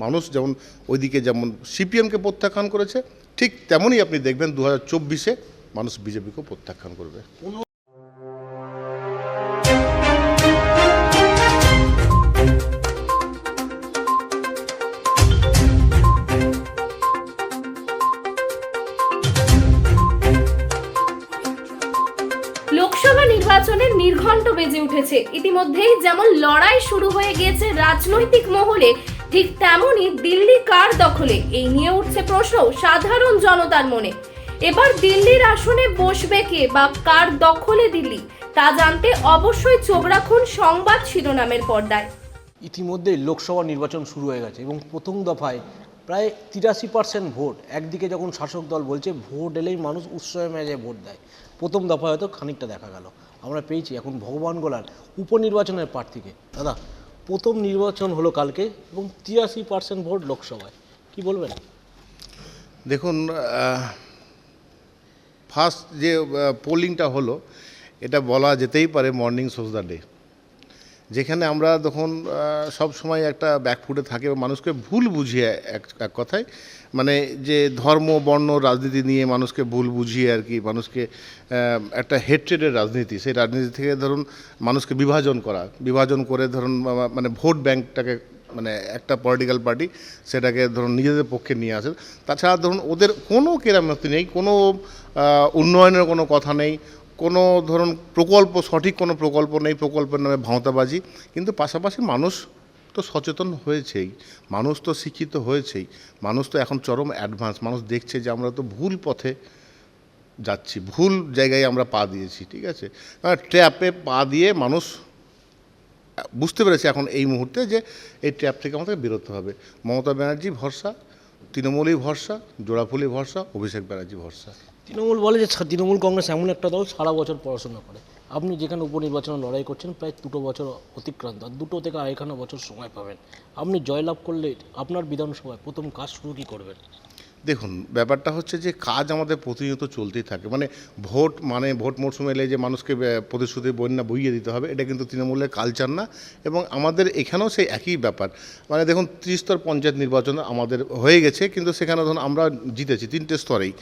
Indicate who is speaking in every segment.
Speaker 1: মানুষ যেমন ওইদিকে যেমন সিপিএমকে প্রত্যাখ্যান করেছে, ঠিক তেমনই আপনি দেখবেন 2024-এ মানুষ বিজেপিকেও প্রত্যাখ্যান করবে।
Speaker 2: লোকসভা নির্বাচনের নির্ঘণ্ট বেজে উঠেছে। ইতিমধ্যেই যেমন লড়াই শুরু হয়ে গিয়েছে রাজনৈতিক মহলে, ঠিক তেমনই দিল্লি কার দখলে এই নিয়ে উঠছে প্রশ্ন সাধারণ জনতার মনে। এবার দিল্লির আসনে বসবে কে বা কার দখলে দিল্লি, তা জানতে অবশ্যই চোখ রাখুন সংবাদ শিরোনামের পর্দায়।
Speaker 3: ইতিমধ্যেই লোকসভা নির্বাচন শুরু হয়ে গেছে এবং প্রথম দফায় প্রায় 83% ভোট। একদিকে যখন শাসক দল বলছে ভোট এলেই মানুষ উৎসবে মেজাজে ভোট দেয়, প্রথম দফায় হয়তো খানিকটা দেখা গেল। আমরা পেয়েছি এখন ভগবান গোলার উপনির্বাচনের প্রার্থীকে। দাদা, প্রথম নির্বাচন হলো কালকে এবং 83% ভোট লোকসভায়, কি বলবেন?
Speaker 1: দেখুন, ফার্স্ট যে পোলিংটা হলো, এটা বলা যেতেই পারে মর্নিং সোজ দ্য ডে, যেখানে আমরা তখন সব সময় একটা ব্যাকফুটে থাকে, মানুষকে ভুল বুঝিয়ে এক কথায়, মানে যে ধর্ম বর্ণ রাজনীতি নিয়ে মানুষকে ভুল বুঝিয়ে আর কি, মানুষকে একটা হেট্রেডের রাজনীতি, সেই রাজনীতি থেকে ধরুন মানুষকে বিভাজন করে ধরুন মানে ভোট ব্যাংকটাকে, মানে একটা পলিটিক্যাল পার্টি সেটাকে ধরুন নিজেদের পক্ষে নিয়ে আসে। তাছাড়া ধরুন ওদের কোনো কেরামতি নেই, কোনো উন্নয়নের কোনো কথা নেই, কোনো ধরুন সঠিক কোনো প্রকল্প নেই, প্রকল্পের নামে ভাঁওতাবাজি। কিন্তু পাশাপাশি মানুষ তো সচেতন হয়েছেই, মানুষ তো শিক্ষিত হয়েছেই, মানুষ তো এখন চরম অ্যাডভান্স, মানুষ দেখছে যে আমরা তো ভুল পথে যাচ্ছি, ভুল জায়গায় আমরা পা দিয়েছি, ঠিক আছে, ট্র্যাপে পা দিয়ে মানুষ বুঝতে পেরেছে এখন এই মুহূর্তে যে এই ট্র্যাপ থেকে আমাদের বেরোতে হবে। মমতা ব্যানার্জি ভরসা, তৃণমূলই ভরসা, জোড়াফুলি ভরসা, অভিষেক ব্যানার্জি ভরসা।
Speaker 3: তৃণমূল বলে যে তৃণমূল কংগ্রেস এমন একটা দল সারা বছর পড়াশোনা করে। আপনি যেখানে উপনির্বাচনে লড়াই করছেন প্রায় 2 বছর অতিক্রান্ত, 2 থেকে 2.5 বছর সময় পাবেন। আপনি জয়লাভ করলে আপনার বিধানসভায় প্রথম কাজ শুরু কী করবেন?
Speaker 1: দেখুন, ব্যাপারটা হচ্ছে যে কাজ আমাদের প্রতিনিয়ত চলতেই থাকে, মানে ভোট মরশুমে এলে যে মানুষকে প্রতিশ্রুতি বন্যা বইয়ে দিতে হবে, এটা কিন্তু তৃণমূলের কালচার না। এবং আমাদের এখানেও সেই একই ব্যাপার, মানে দেখুন 30 স্তর পঞ্চায়েত নির্বাচন আমাদের হয়ে গেছে, কিন্তু সেখানে ধরুন আমরা জিতেছি 3টে স্তরেই,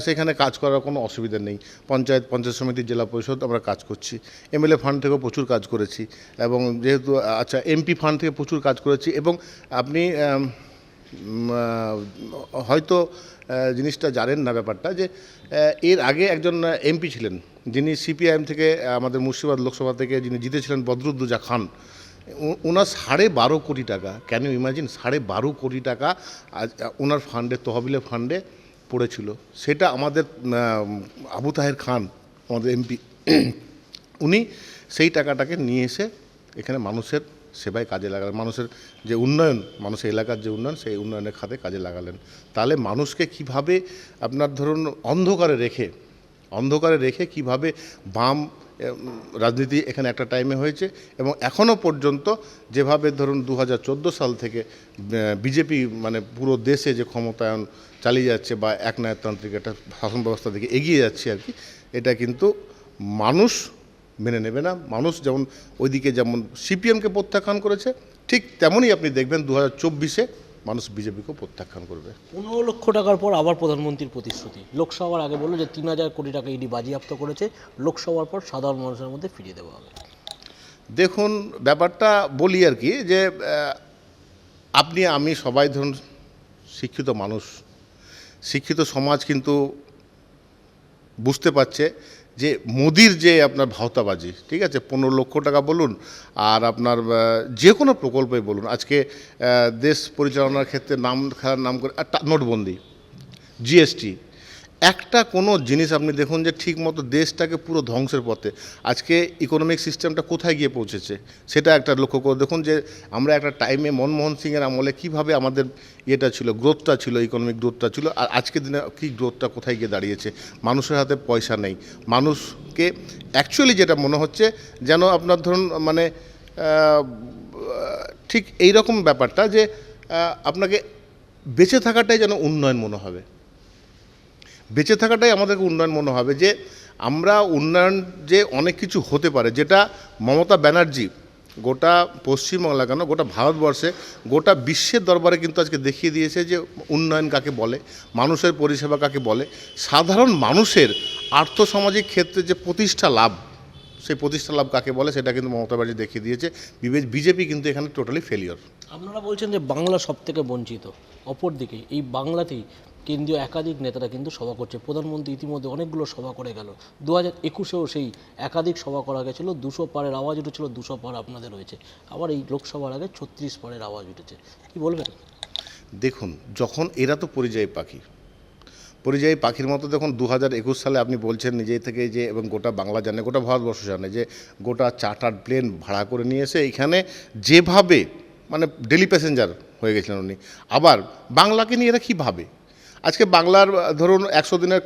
Speaker 1: সেখানে কাজ করার কোনো অসুবিধা নেই। পঞ্চায়েত সমিতি, জেলা পরিষদ আমরা কাজ করছি, এমএলএ ফান্ড থেকেও প্রচুর কাজ করেছি, এবং যেহেতু এমপি ফান্ড থেকে প্রচুর কাজ করেছি। এবং আপনি হয়তো জিনিসটা জানেন না ব্যাপারটা, যে এর আগে একজন এমপি ছিলেন যিনি সিপিআইএম থেকে আমাদের মুর্শিদাবাদ লোকসভা থেকে যিনি জিতেছিলেন, বদরুদ্দোজা খান। ওনার 12.5 কোটি টাকা, ক্যান ইউ ইমাজিন, 12.5 কোটি টাকা আজ ওনার ফান্ডে, তহবিলের ফান্ডে পড়েছিল। সেটা আমাদের আবু তাহের খান, আমাদের এমপি, উনি সেই টাকাটাকে নিয়ে এসে এখানে মানুষের সেবায় কাজে লাগালেন, মানুষের যে উন্নয়ন, মানুষের এলাকার যে উন্নয়ন, সেই উন্নয়নের খাতে কাজে লাগালেন। তাহলে মানুষকে কিভাবে আপনার ধরুন অন্ধকারে রেখে কিভাবে বাম রাজনীতি এখানে একটা টাইমে হয়েছে, এবং এখনও পর্যন্ত যেভাবে ধরুন 2014 সাল থেকে বিজেপি মানে পুরো দেশে যে ক্ষমতায়ন চালিয়ে যাচ্ছে বা একনায়কতান্ত্রিক একটা শাসন ব্যবস্থা দিকে এগিয়ে যাচ্ছে আর কি, এটা কিন্তু মানুষ মেনে নেবে না। মানুষ যেমন ওইদিকে যেমন সিপিএমকে প্রত্যাখ্যান করেছে, ঠিক তেমনই আপনি দেখবেন 2024-এ মানুষ বিজেপিকেও প্রত্যাখ্যান করবে।
Speaker 3: 15 লক্ষ টাকার পর আবার প্রধানমন্ত্রীর প্রতিশ্রুতি। লোকসভার আগে বললো যে 3000 কোটি টাকা ইডি বাজেয়াপ্ত করেছে, লোকসভার পর সাধারণ মানুষের মধ্যে ফিরিয়ে দেওয়া হবে।
Speaker 1: দেখুন, ব্যাপারটা বলি আর কি, যে আপনি আমি সবাই ধরুন শিক্ষিত মানুষ, শিক্ষিত সমাজ কিন্তু বুঝতে পারছে যে মোদির যে আপনার ভাওতাবাজি, ঠিক আছে, 15 লক্ষ টাকা বলুন আর আপনার যে কোনো প্রকল্পই বলুন, আজকে দেশ পরিচালনার ক্ষেত্রে নাম করে নোটবন্দি, জিএসটি, একটা কোনো জিনিস আপনি দেখুন যে ঠিকমতো দেশটাকে পুরো ধ্বংসের পথে, আজকে ইকোনমিক সিস্টেমটা কোথায় গিয়ে পৌঁছেছে সেটা একটা লক্ষ্য করে দেখুন। যে আমরা একটা টাইমে মনমোহন সিংয়ের আমলে কীভাবে আমাদের ইয়েটা ছিল, গ্রোথটা ছিল, ইকোনমিক গ্রোথটা ছিল, আর আজকের দিনে কী গ্রোথটা কোথায় গিয়ে দাঁড়িয়েছে, মানুষের হাতে পয়সা নেই। মানুষকে অ্যাকচুয়ালি যেটা মনে হচ্ছে যেন আপনার ধরুন মানে ঠিক এই রকম ব্যাপারটা, যে আপনাকে বেঁচে থাকাটাই যেন উন্নয়ন মনে হবে, বেঁচে থাকাটাই আমাদেরকে উন্নয়ন মনে হবে, যে আমরা উন্নয়ন যে অনেক কিছু হতে পারে, যেটা মমতা ব্যানার্জি গোটা পশ্চিমবাংলা কেন গোটা ভারতবর্ষে গোটা বিশ্বের দরবারে কিন্তু আজকে দেখিয়ে দিয়েছে যে উন্নয়ন কাকে বলে, মানুষের পরিষেবা কাকে বলে, সাধারণ মানুষের আর্থসামাজিক ক্ষেত্রে যে প্রতিষ্ঠা লাভ, সেই প্রতিষ্ঠা লাভ কাকে বলে সেটা কিন্তু মমতা ব্যানার্জি দেখিয়ে দিয়েছে। বিজেপি কিন্তু এখানে টোটালি ফেলিওর।
Speaker 3: আপনারা বলছেন যে বাংলা সব থেকে বঞ্চিত, অপরদিকে এই বাংলাতেই কেন্দ্রীয় একাধিক নেতারা কিন্তু সভা করছে। প্রধানমন্ত্রী ইতিমধ্যে অনেকগুলো সভা করে গেল, 2021-এও সেই একাধিক সভা করা গেছিলো, 200 পারের আওয়াজ উঠেছিল, 200 পার আপনাদের হয়েছে, আবার এই লোকসভার আগে 36 পারের আওয়াজ উঠেছে, কি বলবেন?
Speaker 1: দেখুন, যখন এরা তো পরিযায়ী পাখির মতো, দেখুন 2021 সালে আপনি বলছেন নিজেই থেকে যে, এবং গোটা বাংলা জানে, গোটা ভারতবর্ষ জানে যে গোটা চার্টার্ড প্লেন ভাড়া করে নিয়ে এসে এখানে যেভাবে মানে ডেলি প্যাসেঞ্জার হয়ে গেছিলেন উনি। আবার বাংলাকে নিয়ে এরা কী ভাবে? আজকে বাংলার ধরুন 100 দিনের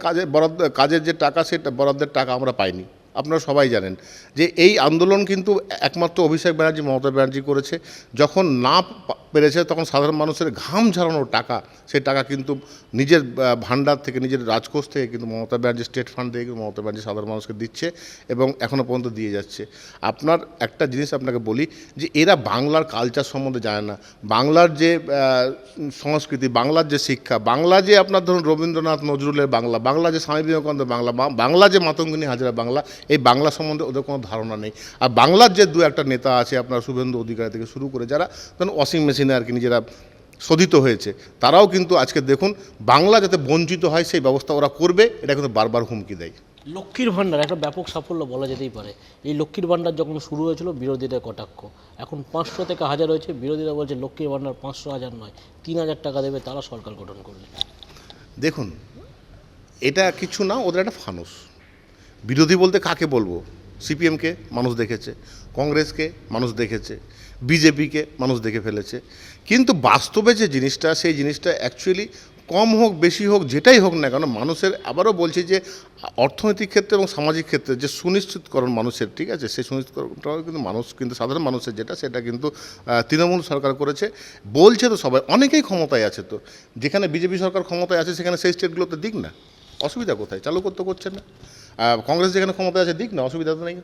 Speaker 1: কাজের যে টাকা, সেটা বরাদ্দের টাকা আমরা পাইনি। আপনারা সবাই জানেন যে এই আন্দোলন কিন্তু একমাত্র অভিষেক ব্যানার্জি, মমতা ব্যানার্জি করেছে। যখন না পেরেছে তখন সাধারণ মানুষের ঘাম ঝরানোর টাকা, সেই টাকা কিন্তু নিজের ভান্ডার থেকে, নিজের রাজকোষ থেকে কিন্তু মমতা ব্যানার্জি, স্টেট ফান্ড থেকে কিন্তু মমতা ব্যানার্জি সাধারণ মানুষকে দিচ্ছে এবং এখনও পর্যন্ত দিয়ে যাচ্ছে। আপনার একটা জিনিস আপনাকে বলি যে এরা বাংলার কালচার সম্বন্ধে জানে না, বাংলার যে সংস্কৃতি, বাংলার যে শিক্ষা, বাংলা যে আপনার ধরুন রবীন্দ্রনাথ নজরুলের বাংলা, বাংলা যে স্বামী বিবেকানন্দের বাংলা, বাংলা যে মাতঙ্গিনী হাজরা বাংলা, এই বাংলা সম্বন্ধে ওদের কোনো ধারণা নেই। আর বাংলার যে দু একটা নেতা আছে, আপনার শুভেন্দু অধিকারী থেকে শুরু করে, যারা ধরুন ওয়াশিং মেশিনে আর কি নিজেরা শোধিত হয়েছে, তারাও কিন্তু আজকে দেখুন বাংলা যাতে বঞ্চিত হয় সেই ব্যবস্থা ওরা করবে, এটা কিন্তু বারবার হুমকি দেয়।
Speaker 3: লক্ষ্মীর ভাণ্ডার একটা ব্যাপক সাফল্য বলা যেতেই পারে। এই লক্ষ্মীর ভাণ্ডার যখন শুরু হয়েছিল বিরোধীদের কটাক্ষ, এখন 500 থেকে 1000 হয়েছে। বিরোধীরা বলছে লক্ষ্মীর ভাণ্ডার 500-1000 নয়, 3000 টাকা দেবে, তারা সরকার গঠন করবে।
Speaker 1: দেখুন, এটা কিছু না, ওদের একটা ফানুস। বিরোধী বলতে কাকে বলবো? সিপিএমকে মানুষ দেখেছে, কংগ্রেসকে মানুষ দেখেছে, বিজেপিকে মানুষ দেখে ফেলেছে, কিন্তু বাস্তবে যে জিনিসটা, সেই জিনিসটা অ্যাকচুয়ালি কম হোক বেশি হোক যেটাই হোক না কেন, মানুষের, আবারও বলছি যে অর্থনৈতিক ক্ষেত্রে এবং সামাজিক ক্ষেত্রে যে সুনিশ্চিতকরণ মানুষের, ঠিক আছে, সেই সুনিশ্চিতকরণটা কিন্তু মানুষ, কিন্তু সাধারণ মানুষের যেটা, সেটা কিন্তু তৃণমূল সরকার করেছে। বলছে তো সবাই, অনেকেই ক্ষমতায় আছে, তো যেখানে বিজেপি সরকার ক্ষমতায় আছে সেখানে সেই স্টেটগুলোতে দিক না, অসুবিধা কোথায়? চালু করতে করছে না। কংগ্রেস যেখানে ক্ষমতায় আছে দিক না, অসুবিধা তো নেই,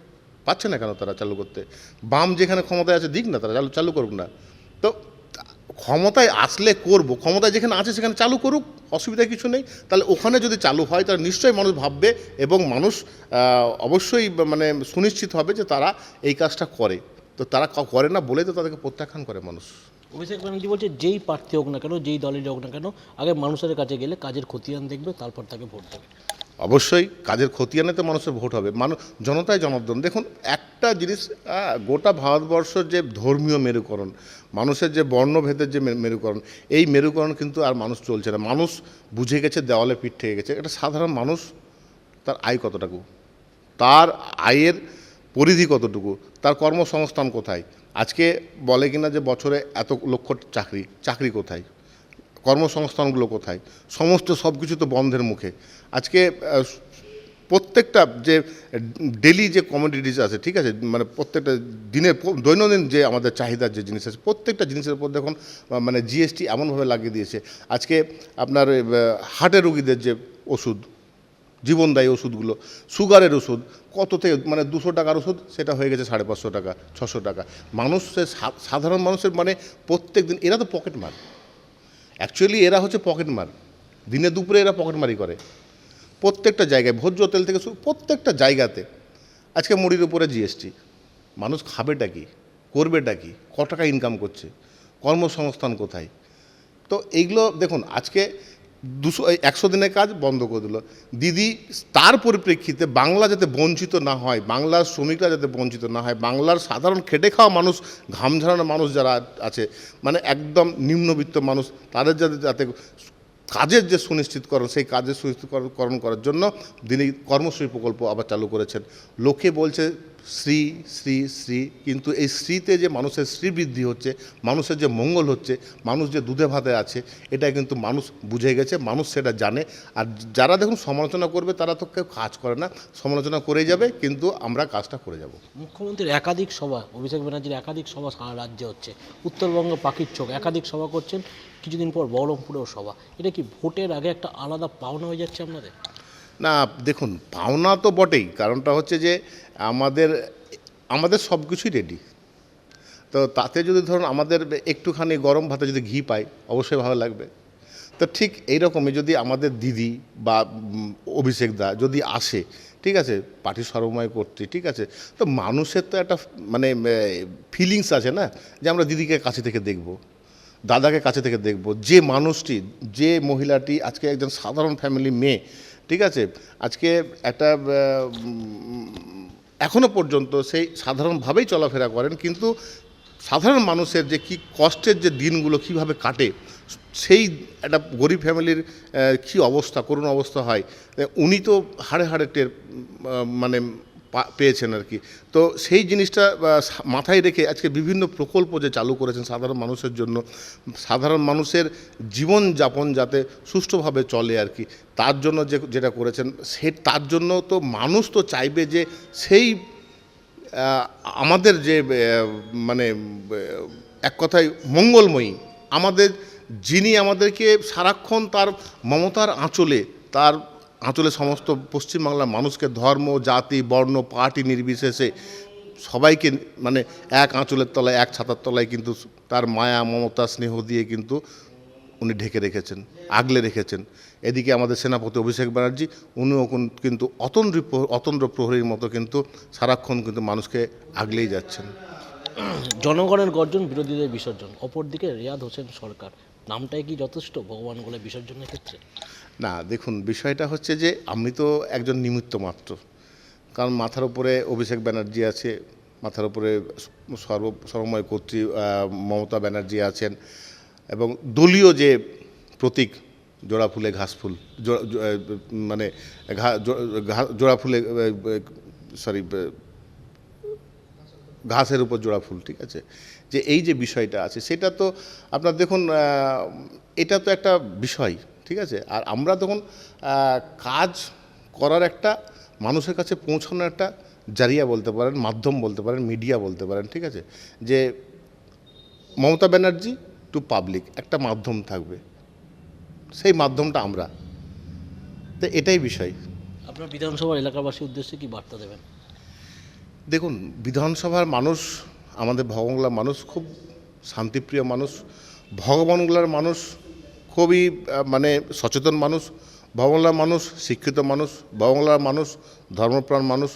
Speaker 1: পাচ্ছে না কেন তারা চালু করতে? বাম যেখানে ক্ষমতায় আছে দিক না, তারা চালু করুক না। তো ক্ষমতায় আসলে করব, ক্ষমতায় যেখানে আছে সেখানে চালু করুক, অসুবিধা কিছু নেই। তাহলে ওখানে যদি চালু হয় তাহলে নিশ্চয়ই মানুষ ভাববে এবং মানুষ অবশ্যই মানে সুনিশ্চিত হবে যে তারা এই কাজটা করে। তো তারা করে না বলে তো তাদেরকে প্রত্যাখ্যান করে মানুষ।
Speaker 3: অভিষেক ব্যানার্জি বলছে যেই প্রার্থী হোক না কেন, যেই দলেরই হোক না কেন, আগে মানুষের কাছে গেলে কাজের খতিয়ান দেখবে, তারপর তাকে ভোট দেবে।
Speaker 1: অবশ্যই কাজের খতিয়ানে তো মানুষের ভোট হবে, জনতাই জনার্দন। দেখুন, একটা জিনিস, গোটা ভারতবর্ষের যে ধর্মীয় মেরুকরণ, মানুষের যে বর্ণভেদের যে মেরুকরণ, এই মেরুকরণ কিন্তু আর মানুষ চলছে না। মানুষ বুঝে গেছে, দেওয়ালে পিঠ থেকে গেছে। একটা সাধারণ মানুষ, তার আয় কতটুকু, তার আয়ের পরিধি কতটুকু, তার কর্মসংস্থান কোথায়? আজকে বলে কিনা যে বছরে এত লক্ষ চাকরি কোথায়? কর্মসংস্থানগুলো কোথায়? সমস্ত সব কিছু তো বন্ধের মুখে। আজকে প্রত্যেকটা যে ডেলি যে কমোডিটিস আছে, ঠিক আছে, মানে প্রত্যেকটা দিনের দৈনন্দিন যে আমাদের চাহিদার যে জিনিস আছে, প্রত্যেকটা জিনিসের উপর দেখুন মানে জিএসটি এমনভাবে লাগিয়ে দিয়েছে। আজকে আপনার হার্টের রোগীদের যে ওষুধ, জীবনদায়ী ওষুধগুলো, সুগারের ওষুধ কত থেকে মানে 200 টাকার ওষুধ সেটা হয়ে গেছে 550 টাকা, 600 টাকা। মানুষের, সাধারণ মানুষের মানে প্রত্যেক দিন, এরা তো পকেট মার, অ্যাকচুয়ালি এরা হচ্ছে পকেট মার। দিনে দুপুরে এরা পকেটমারি করে প্রত্যেকটা জায়গায়, ভোজ্য তেল থেকে প্রত্যেকটা জায়গাতে। আজকে মুড়ির উপরে জিএসটি, মানুষ খাবেটা কি, করবেটা কি, ক টাকা ইনকাম করছে, কর্মসংস্থান কোথায়? তো এইগুলো দেখুন, আজকে 100 দিনের কাজ বন্ধ করে দিল দিদি। তার পরিপ্রেক্ষিতে বাংলা যাতে বঞ্চিত না হয়, বাংলার শ্রমিকরা যাতে বঞ্চিত না হয়, বাংলার সাধারণ খেটে খাওয়া মানুষ, ঘাম ঝরানো মানুষ যারা আছে, মানে একদম নিম্নবিত্ত মানুষ, তাদের যাতে কাজের যে সুনিশ্চিতকরণ, সেই কাজের সুনিশ্চিতকরণ করার জন্য তিনি কর্মশ্রী প্রকল্প আবার চালু করেছেন। লোকে বলছে শ্রী শ্রী শ্রী, কিন্তু এই শ্রীতে যে মানুষের শ্রীবৃদ্ধি হচ্ছে, মানুষের যে মঙ্গল হচ্ছে, মানুষ যে দুধে ভাতে আছে, এটা কিন্তু মানুষ বুঝে গেছে, মানুষ সেটা জানে। আর যারা দেখুন সমালোচনা করবে, তারা তো কেউ কাজ করে না, সমালোচনা করেই যাবে, কিন্তু আমরা কাজটা করে যাব।
Speaker 3: মুখ্যমন্ত্রীর একাধিক সভা, অভিষেক ব্যানার্জির একাধিক সভা সারা রাজ্যে হচ্ছে। উত্তরবঙ্গ পাখির চোখ, একাধিক সভা করছেন, কিছুদিন পর বহরমপুরেও সভা। এটা কি ভোটের আগে একটা আলাদা পাওনা হয়ে যাচ্ছে আপনাদের?
Speaker 1: না, দেখুন, পাওনা তো বটেই। কারণটা হচ্ছে যে আমাদের সব কিছুই রেডি। তো তাতে যদি ধরুন আমাদের একটুখানি গরম ভাতে যদি ঘি পাই অবশ্যই ভালো লাগবে। তো ঠিক এইরকমই যদি আমাদের দিদি বা অভিষেক দা যদি আসে, ঠিক আছে, পার্টি সর্বময় করতে, ঠিক আছে, তো মানুষের তো একটা মানে ফিলিংস আছে না, যে আমরা দিদিকে কাছে থেকে দেখব, দাদাকে কাছে থেকে দেখব, যে মানুষটি, যে মহিলাটি আজকে একজন সাধারণ ফ্যামিলি মেয়ে, ঠিক আছে, আজকে একটা এখনও পর্যন্ত সেই সাধারণভাবেই চলাফেরা করেন, কিন্তু সাধারণ মানুষের যে কি কষ্টের যে দিনগুলো কিভাবে কাটে, সেই একটা গরিব ফ্যামিলির কি অবস্থা, করুণ অবস্থা হয়, উনি তো হাড়ে হাড়ে টের মানে পেয়েছেন আর কি। তো সেই জিনিসটা মাথায় রেখে আজকে বিভিন্ন প্রকল্প যে চালু করেছেন সাধারণ মানুষের জন্য, সাধারণ মানুষের জীবনযাপন যাতে সুষ্ঠুভাবে চলে আর কি, তার জন্য যেটা করেছেন, তার জন্য তো মানুষ তো চাইবে যে সেই আমাদের যে মানে এক কথায় মঙ্গলময়ী, আমাদের যিনি আমাদেরকে সারাক্ষণ তার মমতার আঁচলে সমস্ত পশ্চিমবাংলার মানুষকে ধর্ম, জাতি, বর্ণ, পার্টি নির্বিশেষে সবাইকে মানে এক আঁচলের তলায়, এক ছাতার তলায় কিন্তু তার মায়া, মমতা, স্নেহ দিয়ে কিন্তু উনি ঢেকে রেখেছেন, আগলে রেখেছেন। এদিকে আমাদের সেনাপতি অভিষেক ব্যানার্জি, উনিও কিন্তু অতন্দ্র প্রহরীর মতো কিন্তু সারাক্ষণ কিন্তু মানুষকে আগলেই যাচ্ছেন।
Speaker 3: জনগণের গর্জন, বিরোধীদের বিসর্জন, অপরদিকে রিয়াদ হোসেন সরকার, নামটাই কি যথেষ্ট ভগবান বলে বিসর্জনের ক্ষেত্রে?
Speaker 1: না, দেখুন, বিষয়টা হচ্ছে যে আমি তো একজন নিমিত্ত মাত্র, কারণ মাথার উপরে অভিষেক ব্যানার্জি আছে, মাথার উপরে সর্বময় কর্ত্রী মমতা ব্যানার্জি আছেন, এবং দলীয় যে প্রতীক জোড়া ফুলে ঘাস ফুল, মানে জোড়া ফুলে সরি ঘাসের উপর জোড়া ফুল, ঠিক আছে, যে এই যে বিষয়টা আছে সেটা তো আপনার দেখুন, এটা তো একটা বিষয়, ঠিক আছে। আর আমরা তখন কাজ করার একটা মানুষের কাছে পৌঁছানোর একটা জারিয়া বলতে পারেন, মাধ্যম বলতে পারেন, মিডিয়া বলতে পারেন, ঠিক আছে, যে মমতা ব্যানার্জি টু পাবলিক একটা মাধ্যম থাকবে, সেই মাধ্যমটা আমরা, তো এটাই বিষয়।
Speaker 3: আপনার বিধানসভার এলাকাবাসীর উদ্দেশ্যে কি বার্তা দেবেন?
Speaker 1: দেখুন, বিধানসভার মানুষ, আমাদের ভগবানগোলার মানুষ খুব শান্তিপ্রিয় মানুষ, ভগবানগোলার মানুষ খুবই মানে সচেতন মানুষ, ভগবানগোলার মানুষ শিক্ষিত মানুষ, ভগবানগোলার মানুষ ধর্মপ্রাণ মানুষ,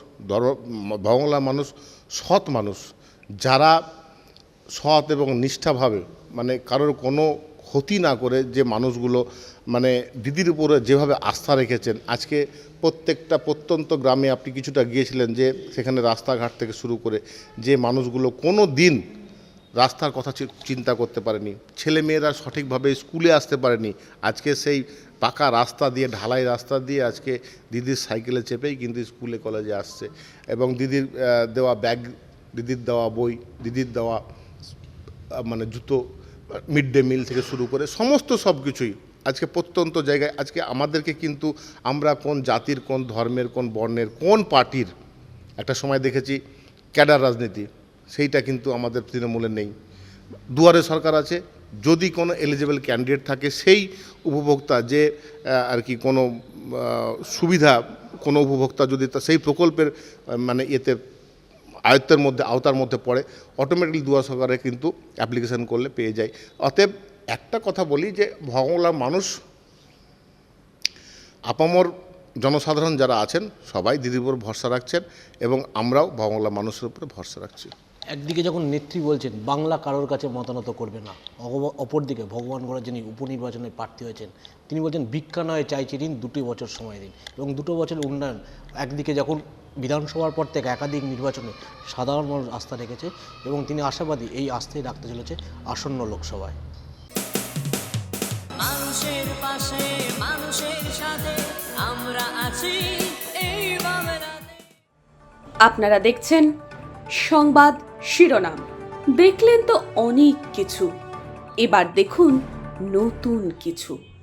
Speaker 1: ভগবানগোলার মানুষ সৎ মানুষ, যারা সৎ এবং নিষ্ঠাভাবে মানে কারোর কোনো ক্ষতি না করে যে মানুষগুলো মানে দিদির উপরে যেভাবে আস্থা রেখেছেন, আজকে প্রত্যেকটা প্রত্যন্ত গ্রামে আপনি কিছুটা গিয়েছিলেন, যে সেখানে রাস্তাঘাট থেকে শুরু করে যে মানুষগুলো কোনো দিন রাস্তার কথা চিন্তা করতে পারেনি, ছেলেমেয়েরা সঠিকভাবে স্কুলে আসতে পারেনি, আজকে সেই পাকা রাস্তা দিয়ে, ঢালাই রাস্তা দিয়ে আজকে দিদির সাইকেলে চেপেই কিন্তু স্কুলে কলেজে আসছে, এবং দিদির দেওয়া ব্যাগ, দিদির দেওয়া বই, দিদির দেওয়া মানে জুতো, মিড ডে মিল থেকে শুরু করে সমস্ত সব কিছুই আজকে প্রত্যন্ত জায়গায় আজকে আমাদেরকে কিন্তু, আমরা কোন জাতির, কোন ধর্মের, কোন বর্ণের, কোন পার্টির, একটা সময় দেখেছি ক্যাডার রাজনীতি, সেইটা কিন্তু আমাদের তৃণমূলে নেই। দুয়ারে সরকার আছে, যদি কোনো এলিজিবল ক্যান্ডিডেট থাকে সেই উপভোক্তা যে আর কি কোনো সুবিধা, কোনো উপভোক্তা যদি সেই প্রকল্পের মানে এতে আওতার মধ্যে পড়ে, অটোমেটিকলি দুয়ারে সরকারে কিন্তু অ্যাপ্লিকেশন করলে পেয়ে যায়। অতএব একটা কথা বলি যে ভগবানগোলার মানুষ, আপামর জনসাধারণ যারা আছেন সবাই দিদির উপর ভরসা রাখছেন, এবং আমরাও ভগবানগোলার মানুষের উপরে ভরসা রাখছি।
Speaker 3: একদিকে যখন নেত্রী বলছেন বাংলা কারোর কাছে মতানত করবে না, অপরদিকে ভগবানগোলা যিনি উপনির্বাচনে প্রার্থী হয়েছেন তিনি বলছেন ভিক্ষা নয় চাইছি ঋণ, 2 বছর সময় দিন, এবং 2 বছরের উন্নয়ন। একদিকে যখন বিধানসভার পর থেকে একাধিক নির্বাচনে সাধারণ মানুষ আস্থা রেখেছে, এবং তিনি আশাবাদী এই আস্থাই রাখতে চলেছে আসন্ন লোকসভায়।
Speaker 4: মানুষের পাশে, মানুষের সাথে আমরা আছি এই বাংলাতে।
Speaker 5: আপনারা দেখছেন সংবাদ শিরোনাম। দেখলেন তো অনেক কিছু, এবার দেখুন নতুন কিছু।